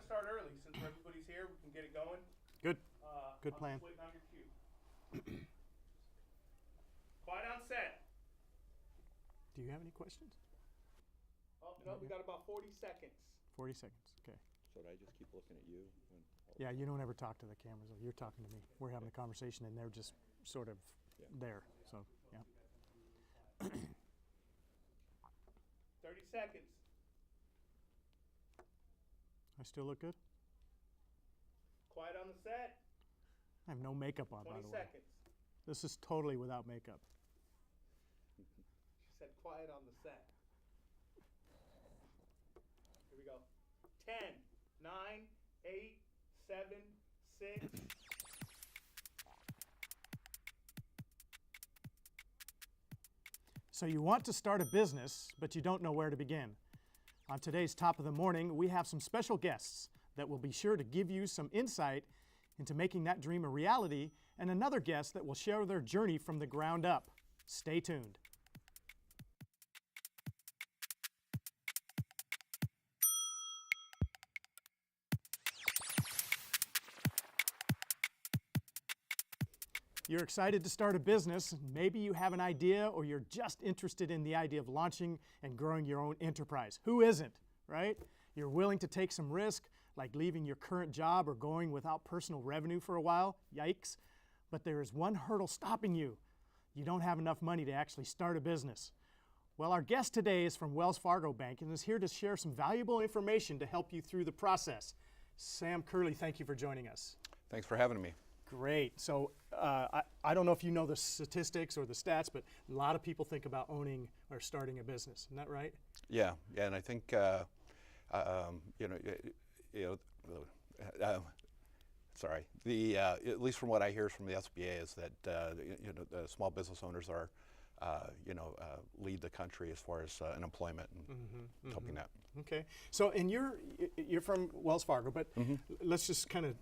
start early since everybody's here. We can get it going. Good. Good plan. I'm just waiting on your cue. Quiet on set. Do you have any questions? Oh, no, we got about 40 seconds. 40 seconds. Okay. Should I just keep looking at you? Yeah, you don't ever talk to the cameras. You're talking to me. We're having a conversation, and they're just sort of there. So, yeah. 30 seconds. I still look good? Quiet on the set. I have no makeup on, by 20 the way. seconds. This is totally without makeup. She said quiet on the set. Here we go. 10, 9, 8, 7, 6. So you want to start a business, but you don't know where to begin. On today's Top of the Morning, we have some special guests that will be sure to give you some insight into making that dream a reality, and another guest that will share their journey from the ground up. Stay tuned. You're excited to start a business. Maybe you have an idea, or you're just interested in the idea of launching and growing your own enterprise. Who isn't, right? You're willing to take some risk, like leaving your current job or going without personal revenue for a while. Yikes. But there is one hurdle stopping you. You don't have enough money to actually start a business. Well, our guest today is from Wells Fargo Bank and is here to share some valuable information to help you through the process. Sam Curley, thank you for joining us. Thanks for having me. Great. So I don't know if you know the statistics or the stats, but a lot of people think about owning or starting a business. Isn't that right? Yeah, and I think sorry. At least from what I hear from the SBA is that the small business owners are lead the country as far as unemployment and helping that. Okay. So and you're from Wells Fargo, but let's just kind of.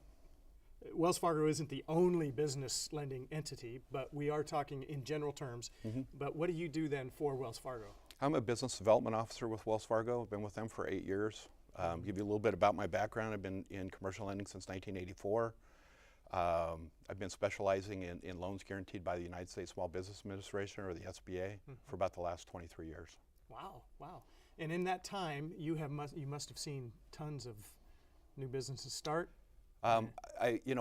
Wells Fargo isn't the only business lending entity, but we are talking in general terms. But what do you do then for Wells Fargo? I'm a business development officer with Wells Fargo. I've been with them for 8 years. Give you a little bit about my background. I've been in commercial lending since 1984. I've been specializing in loans guaranteed by the United States Small Business Administration, or the SBA, for about the last 23 years. Wow, wow. And in that time, you must have seen tons of new businesses start.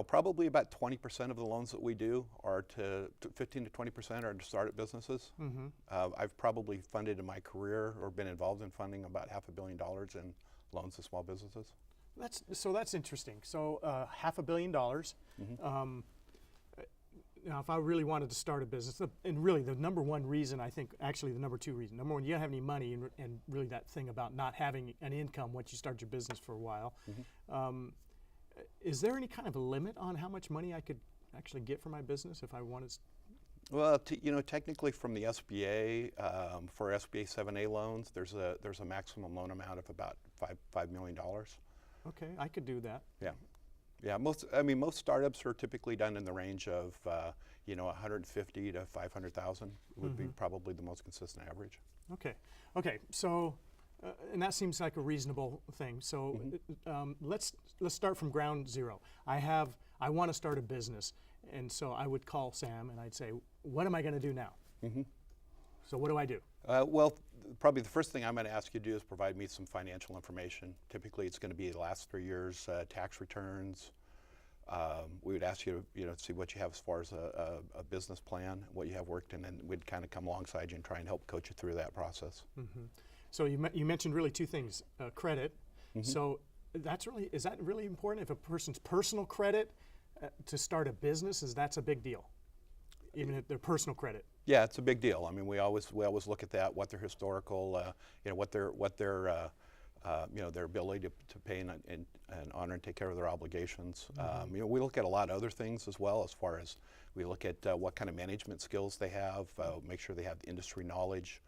Probably about 20% of the loans that we do are to 15 to 20% are to startup businesses. I've probably funded in my career or been involved in funding about $500 million in loans to small businesses. That's interesting. So $500 million. Now, if I really wanted to start a business, and really the number one reason, I think, actually the number two reason, number one, you don't have any money, and really that thing about not having an income once you start your business for a while. Is there any kind of a limit on how much money I could actually get for my business if I wanted? Well, technically from the SBA, for SBA 7A loans, there's a maximum loan amount of about $5 million. Okay, I could do that. Yeah. Most startups are typically done in the range of 150 to 500,000 would be probably the most consistent average. Okay. So. And that seems like a reasonable thing. So let's start from ground zero. I want to start a business, and so I would call Sam and I'd say, what am I going to do now? So what do I do? Well, probably the first thing I'm going to ask you to do is provide me some financial information. Typically, it's going to be the last 3 years tax returns. We would ask you to see what you have as far as a business plan, what you have worked, and then we'd kind of come alongside you and try and help coach you through that process. So you mentioned really two things, credit. So is that really important? If a person's personal credit to start a business, that's a big deal, even if their personal credit. Yeah, it's a big deal. I mean, we always look at that, what their historical, what their ability to pay and honor and take care of their obligations. We look at a lot of other things as well, as far as we look at what kind of management skills they have, make sure they have the industry knowledge.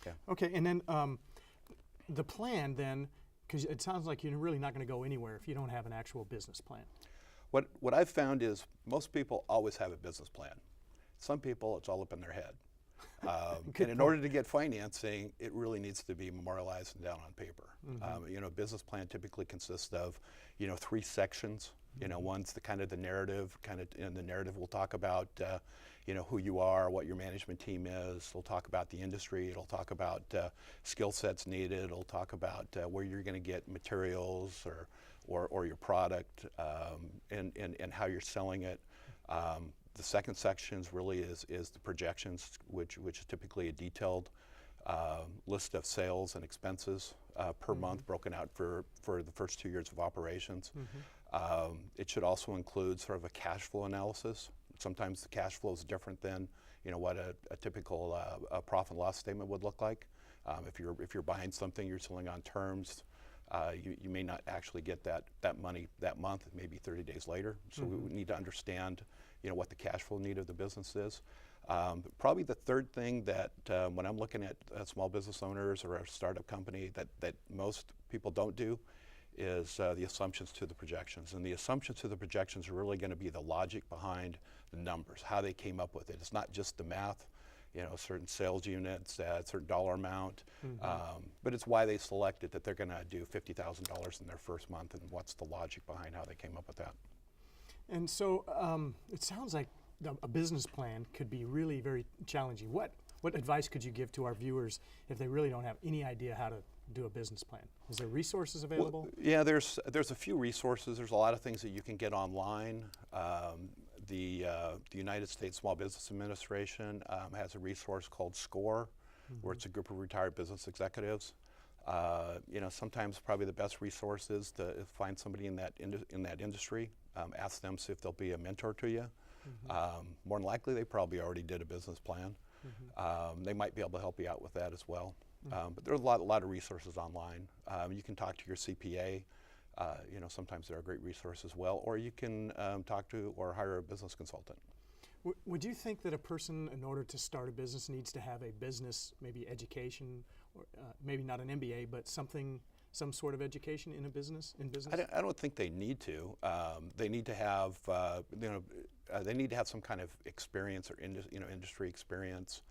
Yeah. Okay, and then the plan then, because it sounds like you're really not going to go anywhere if you don't have an actual business plan. What I've found is most people always have a business plan. Some people, it's all up in their head. And in order to get financing, it really needs to be memorialized and down on paper. You know, a business plan typically consists of, you know, 3 sections. You know, one's the kind of the narrative, in the narrative we'll talk about, you know, who you are, what your management team is. We'll talk about the industry. It'll talk about skill sets needed. It'll talk about where you're going to get materials or your product, and how you're selling it. The second section really is the projections, which is typically a detailed list of sales and expenses per month, broken out for the first 2 years of operations. It should also include sort of a cash flow analysis. Sometimes the cash flow is different than, you know, what a typical profit and loss statement would look like. If you're buying something, you're selling on terms. You may not actually get that money that month, maybe 30 days later. So we would need to understand, you know, what the cash flow need of the business is. Probably the third thing that when I'm looking at small business owners or a startup company that most people don't do is the assumptions to the projections. And the assumptions to the projections are really going to be the logic behind the numbers, how they came up with it. It's not just the math, you know, certain sales units, certain dollar amount, but it's why they selected that they're going to do $50,000 in their first month, and what's the logic behind how they came up with that. And so it sounds like a business plan could be really very challenging. What advice could you give to our viewers if they really don't have any idea how to do a business plan? Is there resources available? Well, yeah, there's a few resources. There's a lot of things that you can get online. The United States Small Business Administration has a resource called SCORE, where it's a group of retired business executives. You know, sometimes probably the best resource is to find somebody in that industry. Ask them, see if they'll be a mentor to you. More than likely, they probably already did a business plan. They might be able to help you out with that as well. But there's a lot of resources online. You can talk to your CPA. You know, sometimes they're a great resource as well. Or you can talk to or hire a business consultant. Would you think that a person, in order to start a business, needs to have a business, maybe education, or maybe not an MBA, but some sort of education in business? I don't think they need to. They need to have, you know, they need to have some kind of experience or industry experience.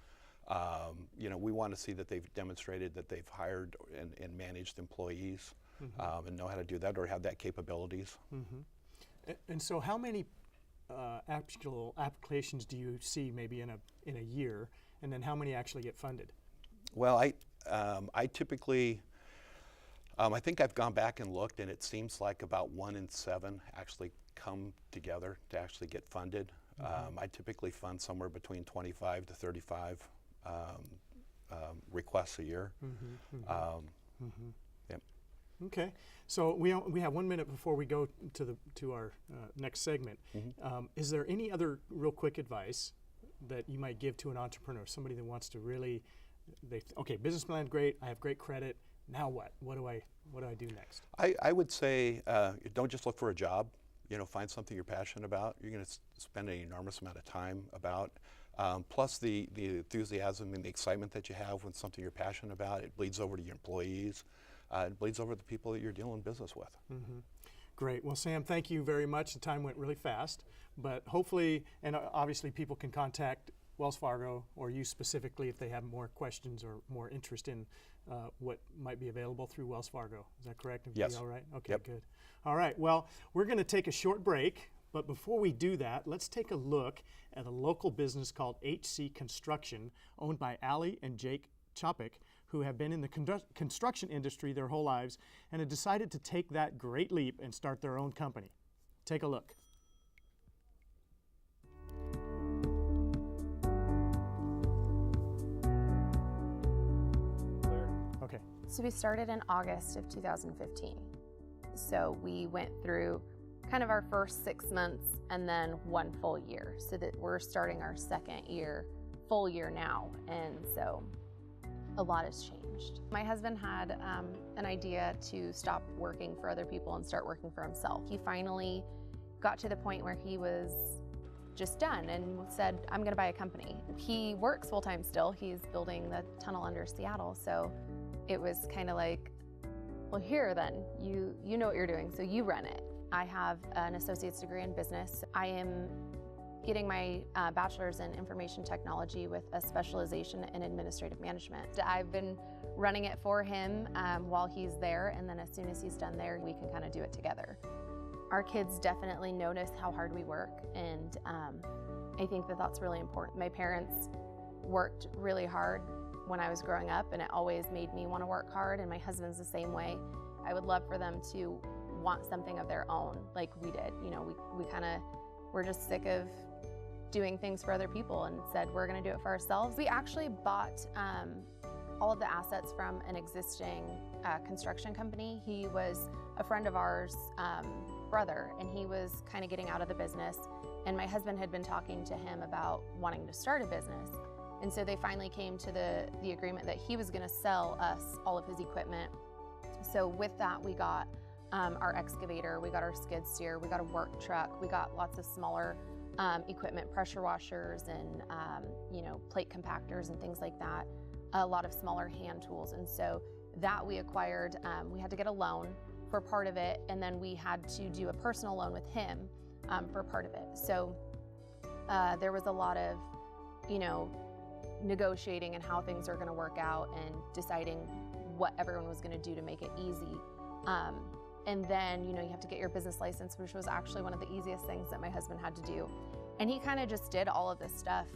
You know, we want to see that they've demonstrated that they've hired and managed employees and know how to do that or have that capabilities. And so, how many actual applications do you see maybe in a year, and then how many actually get funded? Well, I typically. I think I've gone back and looked, and it seems like about 1 in 7 actually come together to actually get funded. I typically fund somewhere between 25 to 35 requests a year. Yep. Okay, so we have 1 minute before we go to our next segment. Is there any other real quick advice that you might give to an entrepreneur, somebody that wants to really, okay, business plan, great, I have great credit. Now what? What do I do next? I would say don't just look for a job. You know, find something you're passionate about. You're going to spend an enormous amount of time about. Plus the enthusiasm and the excitement that you have when something you're passionate about, it bleeds over to your employees. It bleeds over to the people that you're dealing business with. Great. Well, Sam, thank you very much. The time went really fast, but hopefully, and obviously people can contact Wells Fargo or you specifically if they have more questions or more interest in what might be available through Wells Fargo. Is that correct? Yes. All right? Okay, Yep. Good. All right, well, we're going to take a short break, but before we do that, let's take a look at a local business called HC Construction, owned by Allie and Jake Chopik, who have been in the construction industry their whole lives and have decided to take that great leap and start their own company. Take a look. Okay. So we started in August of 2015. So we went through kind of our first 6 months and then 1 full year, so that we're starting our second year, full year now. And so a lot has changed. My husband had an idea to stop working for other people and start working for himself. He finally got to the point where he was just done and said, I'm gonna buy a company. He works full-time still. He's building the tunnel under Seattle. So it was kind of like, well, here then, you know what you're doing, so you run it. I have an associate's degree in business. I am getting my bachelor's in information technology with a specialization in administrative management. I've been running it for him while he's there, and then as soon as he's done there, we can kind of do it together. Our kids definitely notice how hard we work, and I think that that's really important. My parents worked really hard when I was growing up, and it always made me want to work hard, and my husband's the same way. I would love for them to want something of their own like we did. You know, we're just sick of doing things for other people and said we're going to do it for ourselves. We actually bought all of the assets from an existing construction company. He was a friend of ours' brother, and he was kind of getting out of the business, and my husband had been talking to him about wanting to start a business. And so they finally came to the agreement that he was going to sell us all of his equipment. So with that, we got our excavator, we got our skid steer, we got a work truck, we got lots of smaller equipment, pressure washers and you know, plate compactors and things like that, a lot of smaller hand tools. And so that we acquired, we had to get a loan for part of it, and then we had to do a personal loan with him for part of it. So there was a lot of, you know, negotiating and how things are going to work out and deciding what everyone was going to do to make it easy. And then, you know, you have to get your business license, which was actually one of the easiest things that my husband had to do. And he kind of just did all of this stuff,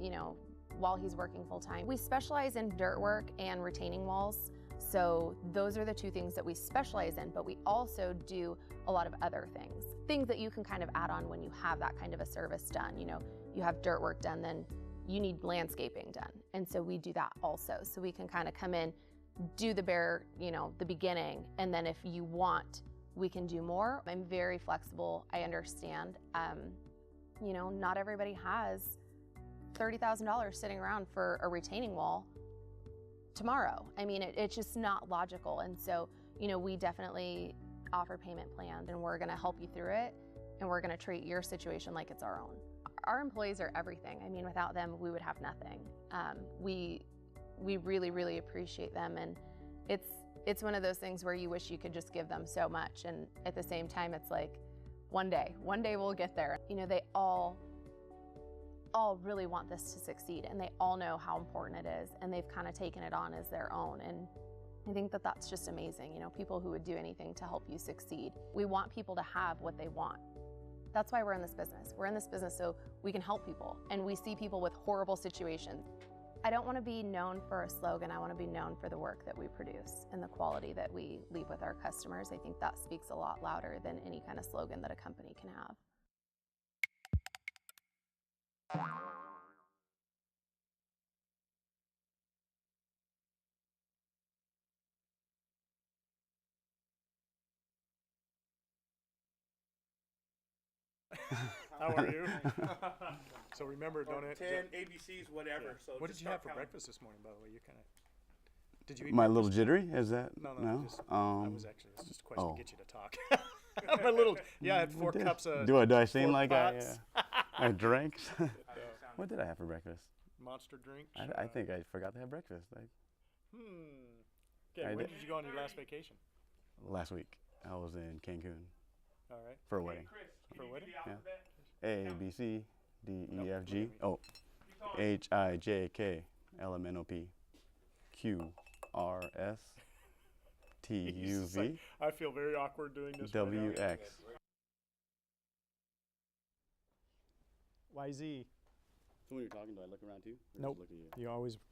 you know, while he's working full time. We specialize in dirt work and retaining walls. So those are the two things that we specialize in, but we also do a lot of other things. Things that you can kind of add on when you have that kind of a service done. You know, you have dirt work done, then you need landscaping done. And so we do that also. So we can kind of come in, do the bare, you know, the beginning, and then if you want, we can do more. I'm very flexible. I understand, you know, not everybody has $30,000 sitting around for a retaining wall tomorrow. I mean, it's just not logical. And so, you know, we definitely offer payment plans, and we're gonna help you through it, and we're gonna treat your situation like it's our own. Our employees are everything. I mean, without them, we would have nothing. We really, really appreciate them, and it's one of those things where you wish you could just give them so much, and at the same time, it's like, one day we'll get there. You know, they all really want this to succeed, and they all know how important it is, and they've kind of taken it on as their own, and I think that that's just amazing. You know, people who would do anything to help you succeed. We want people to have what they want. That's why we're in this business. We're in this business so we can help people, and we see people with horrible situations. I don't want to be known for a slogan. I want to be known for the work that we produce and the quality that we leave with our customers. I think that speaks a lot louder than any kind of slogan that a company can have. How are you? So remember, Or don't it? 10 ABCs, whatever. So What did just you have start for counting. breakfast this morning, by the way? You kind of. Did you eat My breakfast? little jittery? Is that? No. Just, I was actually. It's just a question Oh. to get you to talk. My little. Yeah, I had 4 What cups of. do I seem 4 like pots. I drank? Sound What did I have for breakfast? Monster drink. I think I forgot to have breakfast Okay, I when did. did you go on your last vacation? last week. I was in Cancun All right. for a Hey, wedding. Chris, can For you wedding? do the alphabet? A B C D E F G wait. O Keep going. H I J K L M N O P Q R S T U He's V I feel very awkward doing this. right W now. X. YZ. So when you're talking, do I look around too? Nope.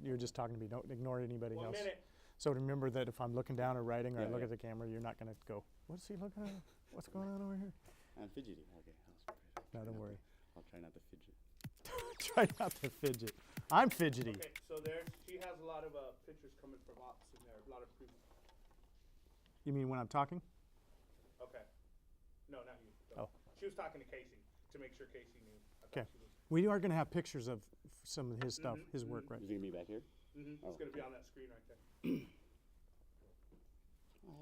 You're just talking to me. Don't ignore anybody 1 else. minute. So remember that if I'm looking down or writing or I Yeah, look yeah. at the camera, you're not going to go, what's he looking at? What's going on over here? I'm fidgety. Okay. No, don't worry. I'll try not to fidget. Try not to fidget. I'm fidgety. Okay, so she has a lot of pictures coming from ops in there, a lot of proof. You mean when I'm talking? Okay. No, not you. Oh. She was talking to Casey to make sure Casey knew. I thought Okay. she was- We are going to have pictures of some of his stuff, his work, right? Is it gonna be back here? It's Oh, going to be on that screen right there.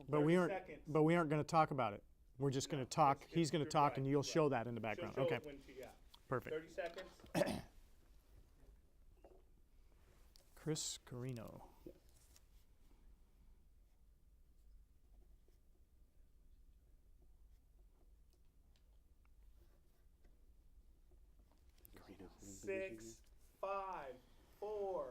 But 30 we aren't. seconds. But we aren't going to talk about it. We're just going to talk. it's- He's going to you're talk, right, and you'll right. show that in the She'll background. show Okay, it when she, yeah. perfect. 30 seconds. Chris Carino. 6, 5, 4.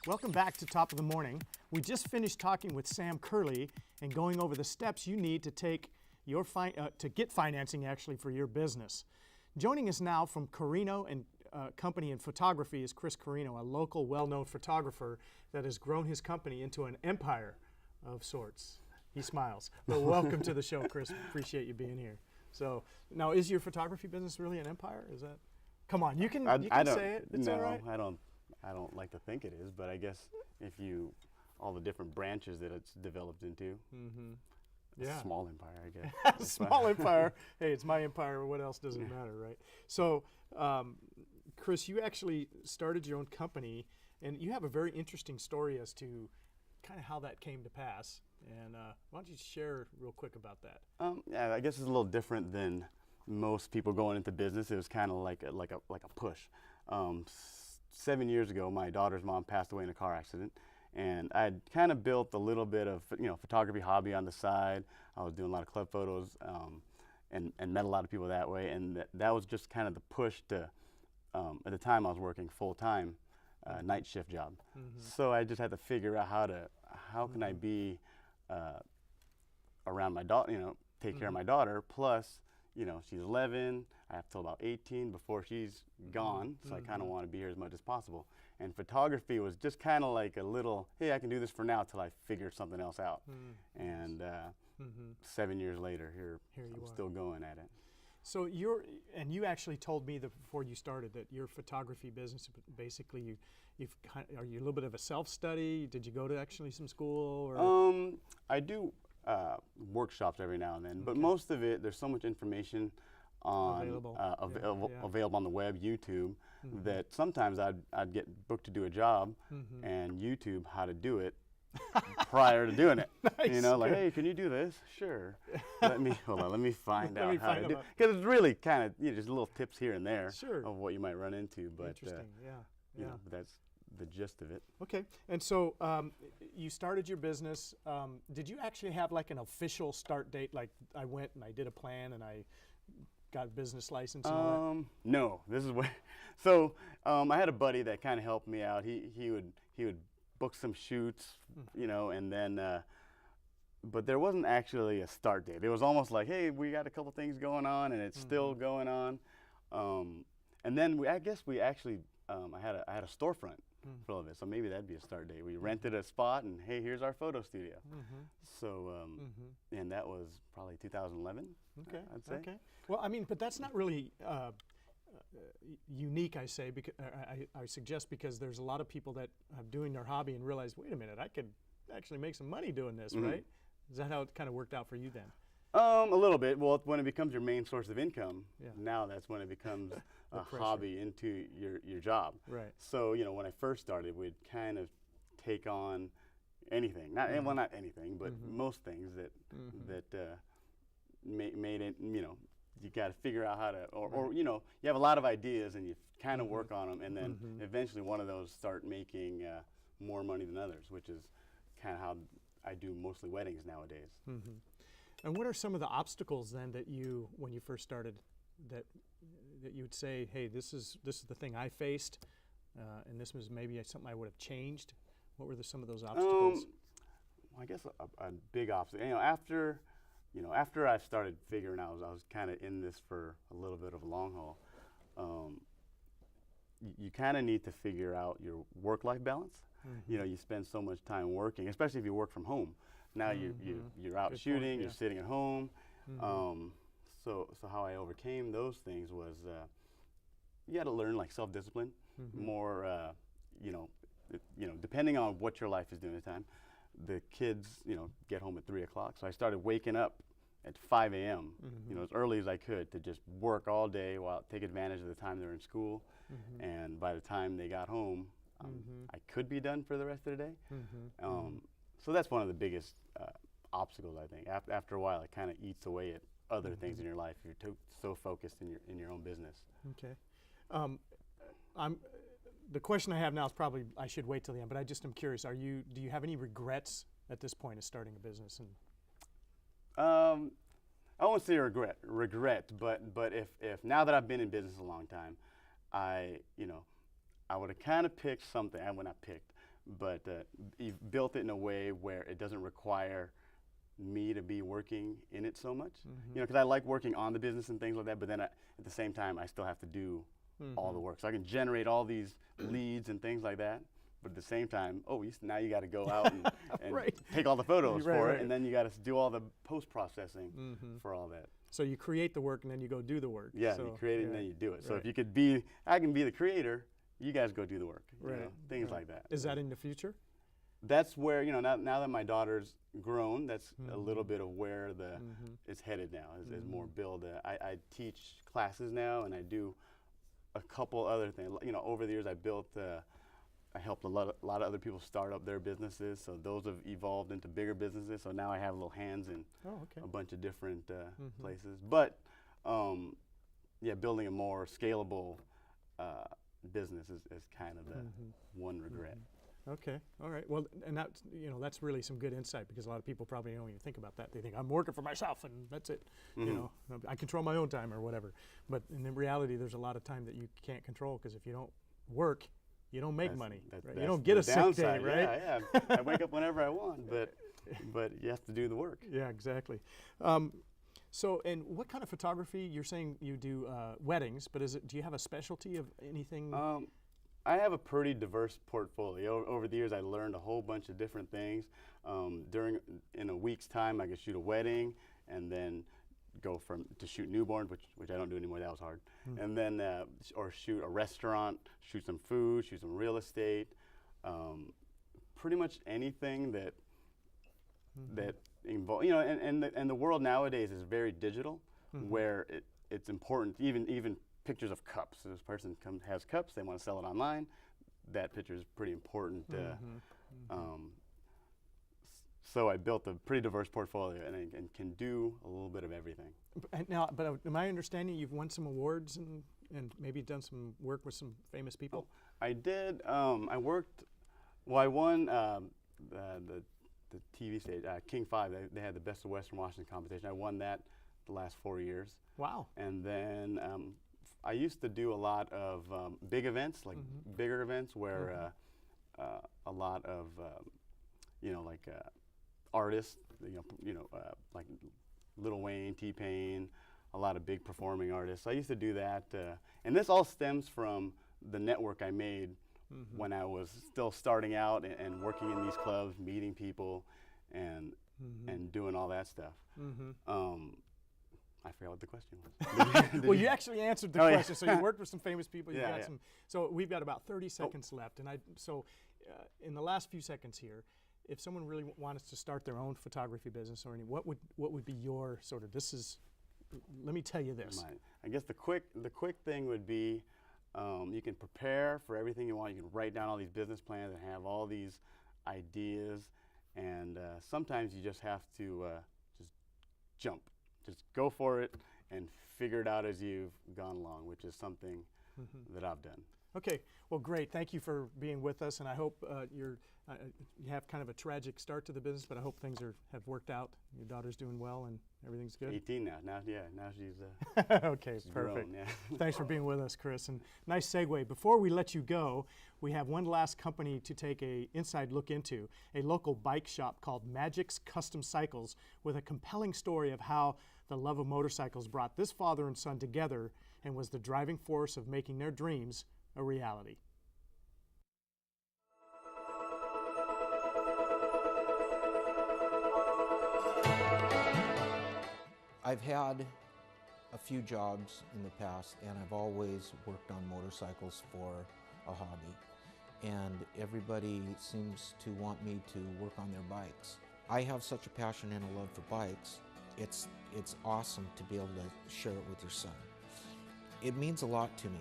Welcome back to Top of the Morning. We just finished talking with Sam Curley and going over the steps you need to take to get financing actually for your business. Joining us now from Carino and Company in photography is Chris Carino, a local well-known photographer that has grown his company into an empire of sorts. He smiles. Well, welcome to the show, Chris. Appreciate you being here. So now, is your photography business really an empire? Is that? Come on, you can say it. It's no, all right. I don't like to think it is, but I guess if you, all the different branches that it's developed into, Yeah. a small empire, I guess. That's Small fine. empire. Hey, it's my empire. What else does it matter, right? So, Chris, you actually started your own company, and you have a very interesting story as to kind of how that came to pass. And why don't you share real quick about that? Yeah, I guess it's a little different than most people going into business. It was kind of like a push. 7 years ago, my daughter's mom passed away in a car accident, and I'd kind of built a little bit of photography hobby on the side. I was doing a lot of club photos, and met a lot of people that way, and that was just kind of the push to. At the time, I was working full time, night shift job, so I just had to figure out how can I be around my daughter, take care of my daughter. Plus, she's 11. I have till about 18 before she's gone, so I kind of want to be here as much as possible. And photography was just kind of like a little, hey, I can do this for now till I figure something else out. And 7 years later, here I'm still going at it. So you actually told me that before you started that your photography business, basically, are you a little bit of a self-study? Did you go to actually some school? Or? I do workshops every now and then, but most of it, there's so much information Available. Available on the web, YouTube, that sometimes I'd get booked to do a job and YouTube how to do it prior to doing it. Nice. Like, hey, can you do this? Sure. Let me find out how to do it. out. Because it's really kind of just little tips here and there Sure. of what you might run into. But Interesting. Yeah. but that's the gist of it. Okay, and so you started your business. Did you actually have like an official start date? Like I went and I did a plan and I got a business license and all that? No, this is where. So I had a buddy that kind of helped me out. He would book some shoots, and then. But there wasn't actually a start date. It was almost like, hey, we got a couple things going on, and it's still going on. And then I had a storefront full of it, so maybe that'd be a start date. We rented a spot, and hey, here's our photo studio. So, and that was probably 2011. Okay. I'd say. Okay. Well, I mean, but that's not really unique, I say, because I suggest, because there's a lot of people that are doing their hobby and realize, wait a minute, I could actually make some money doing this, right? Is that how it kind of worked out for you then? A little bit. Well, when it becomes your main source of income, Yeah. now that's when it becomes a pressure. hobby into your job. Right. So, when I first started, we'd kind of take on anything. Not anything, but most things that made it, you got to figure out how to, or you have a lot of ideas and you kind of work on them, and then eventually one of those start making more money than others, which is kind of how I do mostly weddings nowadays. And what are some of the obstacles then that when you first started, that you would say, hey, this is the thing I faced, and this was maybe something I would have changed? What were some of those obstacles? I guess a big obstacle. After I started figuring out, I was kind of in this for a little bit of a long haul. You kind of need to figure out your work-life balance. You spend so much time working, especially if you work from home. Now you're out Good shooting, point, you're yeah. sitting at home. So how I overcame those things was you got to learn like self-discipline, more. Depending on what your life is doing at the time. The kids, get home at 3 o'clock. So I started waking up at 5 a.m. As early as I could to just work all day while take advantage of the time they were in school. And by the time they got home, I could be done for the rest of the day. So that's one of the biggest obstacles, I think. After a while, it kind of eats away at other things in your life. You're so focused in your own business. Okay. The question I have now is probably I should wait till the end, but I just am curious. Do you have any regrets at this point of starting a business? And I I won't say regret, but if now that I've been in business a long time, I would have kind of picked something. I would not picked, but you've built it in a way where it doesn't require me to be working in it so much. Because I like working on the business and things like that, but then at the same time, I still have to do all the work. So I can generate all these leads and things like that, but at the same time, now you got to go out and Right. take all the photos Right, for right. it, and then you got to do all the post-processing for all that. So you create the work and then you go do the work. Yeah, so, you create it and yeah. then you do it. So Right. if you could be, I can be the creator, you guys go do the work. you Right. know, things right. like that. Is that in the future? That's where, now that my daughter's grown, that's a little bit of where it's headed now, is more build. I teach classes now, and I do a couple other things. Over the years I helped a lot of other people start up their businesses, so those have evolved into bigger businesses. So now I have little hands in a bunch of different places. But building a more scalable business is kind of the one regret. Okay, all right. Well, and that's really some good insight, because a lot of people probably don't even think about that. They think I'm working for myself and that's it. I control my own time or whatever. But in reality, there's a lot of time that you can't control, because if you don't work, you don't make money. Right? You don't get a sick day, right? Yeah. I wake up whenever I want, but you have to do the work. Yeah, exactly. And what kind of photography? You're saying you do weddings, but do you have a specialty of anything? I have a pretty diverse portfolio. Over the years, I learned a whole bunch of different things. In a week's time, I could shoot a wedding, and then go to shoot newborns, which I don't do anymore. That was hard. And then or shoot a restaurant, shoot some food, shoot some real estate. Pretty much anything that involves, and the world nowadays is very digital, where it's important, even pictures of cups. So this person has cups, they want to sell it online. That picture is pretty important. So I built a pretty diverse portfolio, and can do a little bit of everything. But am I understanding you've won some awards and maybe done some work with some famous people? I did. I won the TV stage, King 5. They had the Best of Western Washington competition. I won that the last 4 years. Wow. And then I used to do a lot of big events, like bigger events, where a lot of artists, like Lil Wayne, T-Pain, a lot of big performing artists. I used to do that, and this all stems from the network I made when I was still starting out and working in these clubs, meeting people, and doing all that stuff. I forgot what the question was. Well, you actually answered the Oh, yeah. question. So you worked with some famous people. You Yeah, got yeah. some. So we've got about 30 seconds left, and in the last few seconds here, if someone really wanted to start their own photography business or what would be your sort of let me tell you this. I guess the quick thing would be, you can prepare for everything you want. You can write down all these business plans and have all these ideas, and sometimes you just have to just jump. Just go for it and figure it out as you've gone along, which is something that I've done. Okay, well, great. Thank you for being with us, and I hope you have kind of a tragic start to the business, but I hope things have worked out. Your daughter's doing well, and everything's good. 18 now. Now she's Okay, she's perfect. grown, yeah. Thanks for being with us, Chris. And nice segue. Before we let you go, we have one last company to take an inside look into, a local bike shop called Magic's Custom Cycles, with a compelling story of how the love of motorcycles brought this father and son together and was the driving force of making their dreams a reality. I've had a few jobs in the past, and I've always worked on motorcycles for a hobby. And everybody seems to want me to work on their bikes. I have such a passion and a love for bikes. It's awesome to be able to share it with your son. It means a lot to me.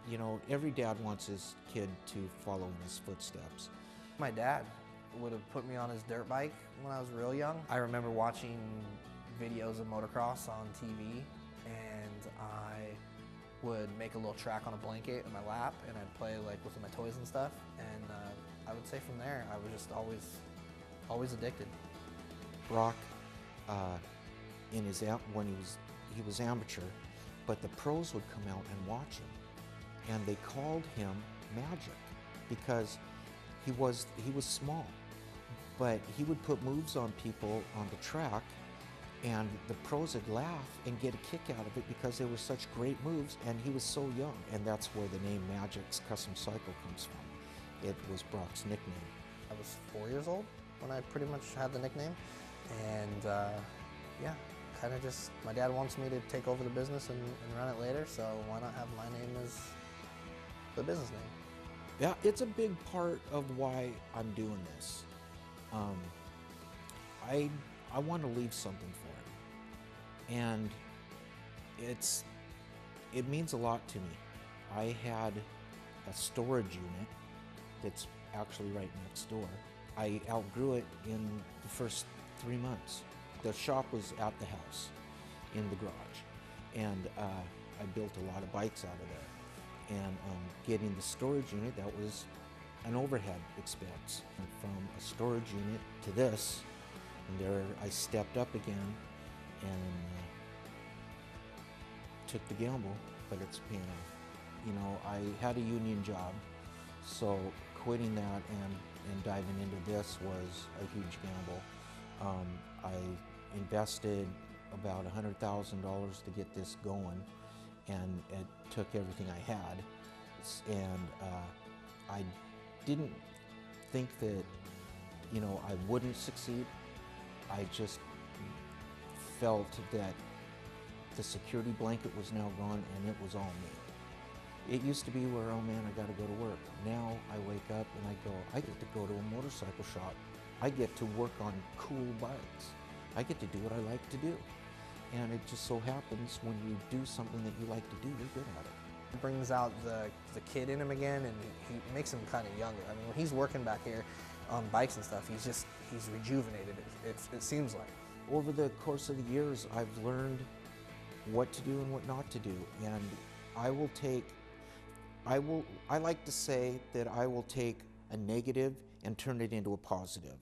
You know, every dad wants his kid to follow in his footsteps. My dad would have put me on his dirt bike when I was real young. I remember watching videos of motocross on TV, and I would make a little track on a blanket in my lap, and I'd play like with my toys and stuff. And I would say from there, I was just always addicted. Brock, in his when he was amateur, but the pros would come out and watch him, and they called him Magic because he was small, but he would put moves on people on the track, and the pros would laugh and get a kick out of it because they were such great moves, and he was so young, and that's where the name Magic's Custom Cycle comes from. It was Brock's nickname. I was 4 years old when I pretty much had the nickname, and yeah, kind of just, my dad wants me to take over the business and run it later, so why not have my name as the business name? Yeah, it's a big part of why I'm doing this. I want to leave something for him, and it means a lot to me. I had a storage unit that's actually right next door. I outgrew it in the first 3 months. The shop was at the house, in the garage, and I built a lot of bikes out of there. And getting the storage unit, that was an overhead expense. And from a storage unit to this, and there I stepped up again and took the gamble, but it's paying off. You know, I had a union job, so quitting that and diving into this was a huge gamble. I invested about $100,000 to get this going, and it took everything I had. And I didn't think that, you know, I wouldn't succeed. I just felt that the security blanket was now gone and it was all me. It used to be where, oh man, I gotta go to work. Now I wake up and I go, I get to go to a motorcycle shop. I get to work on cool bikes. I get to do what I like to do. And it just so happens when you do something that you like to do, you're good at it. It brings out the kid in him again, and he makes him kind of younger. I mean, when he's working back here on bikes and stuff, he's rejuvenated, it seems like. Over the course of the years, I've learned what to do and what not to do. And I like to say that I will take a negative and turn it into a positive.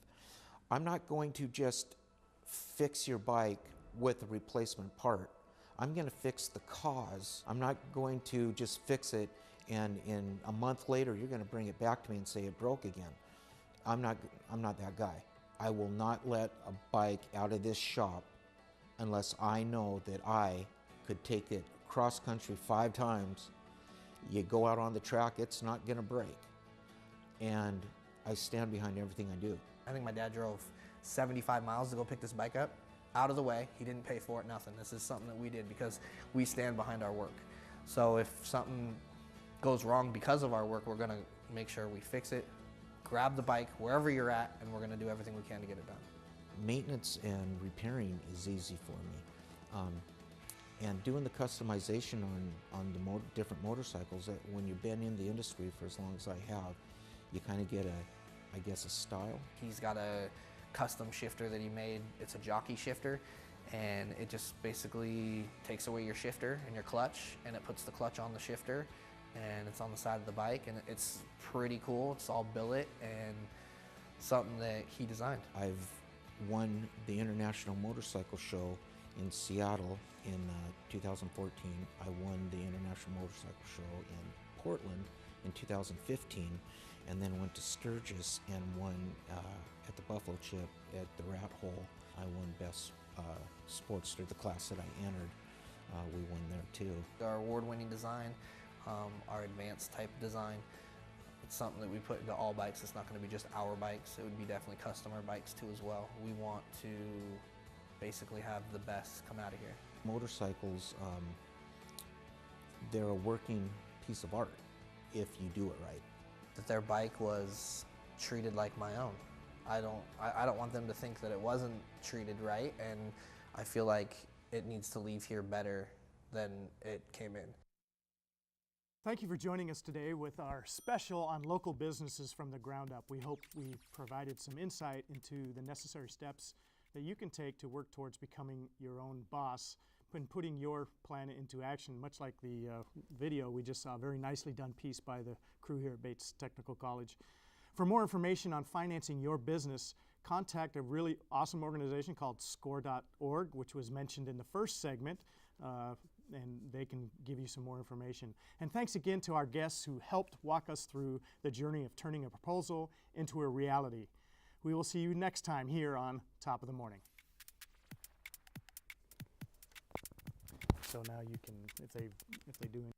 I'm not going to just fix your bike with a replacement part. I'm going to fix the cause. I'm not going to just fix it and in a month later you're going to bring it back to me and say it broke again. I'm not that guy. I will not let a bike out of this shop unless I know that I could take it cross country 5 times. You go out on the track, it's not going to break. And I stand behind everything I do. I think my dad drove 75 miles to go pick this bike up. Out of the way, he didn't pay for it, nothing. This is something that we did because we stand behind our work. So if something goes wrong because of our work, we're gonna make sure we fix it, grab the bike wherever you're at, and we're gonna do everything we can to get it done. Maintenance and repairing is easy for me. And doing the customization on the different motorcycles, that when you've been in the industry for as long as I have, you kind of get I guess a style. He's got a custom shifter that he made. It's a jockey shifter, and it just basically takes away your shifter and your clutch, and it puts the clutch on the shifter, and it's on the side of the bike, and it's pretty cool. It's all billet and something that he designed. I've won the International Motorcycle Show in Seattle in 2014. I won the International Motorcycle Show in Portland in 2015, and then went to Sturgis and won at the Buffalo Chip at the Rat Hole. I won Best Sportster, the class that I entered. We won there too. Our award-winning design, our advanced type design, it's something that we put into all bikes. It's not going to be just our bikes. It would be definitely customer bikes too as well. We want to basically have the best come out of here. Motorcycles, they're a working piece of art if you do it right. That their bike was treated like my own. I don't want them to think that it wasn't treated right, and I feel like it needs to leave here better than it came in. Thank you for joining us today with our special on local businesses from the ground up. We hope we provided some insight into the necessary steps that you can take to work towards becoming your own boss and putting your plan into action, much like the video we just saw, a very nicely done piece by the crew here at Bates Technical College. For more information on financing your business, contact a really awesome organization called SCORE.org, which was mentioned in the first segment, and they can give you some more information. And thanks again to our guests who helped walk us through the journey of turning a proposal into a reality. We will see you next time here on Top of the Morning. So now you can, if they do.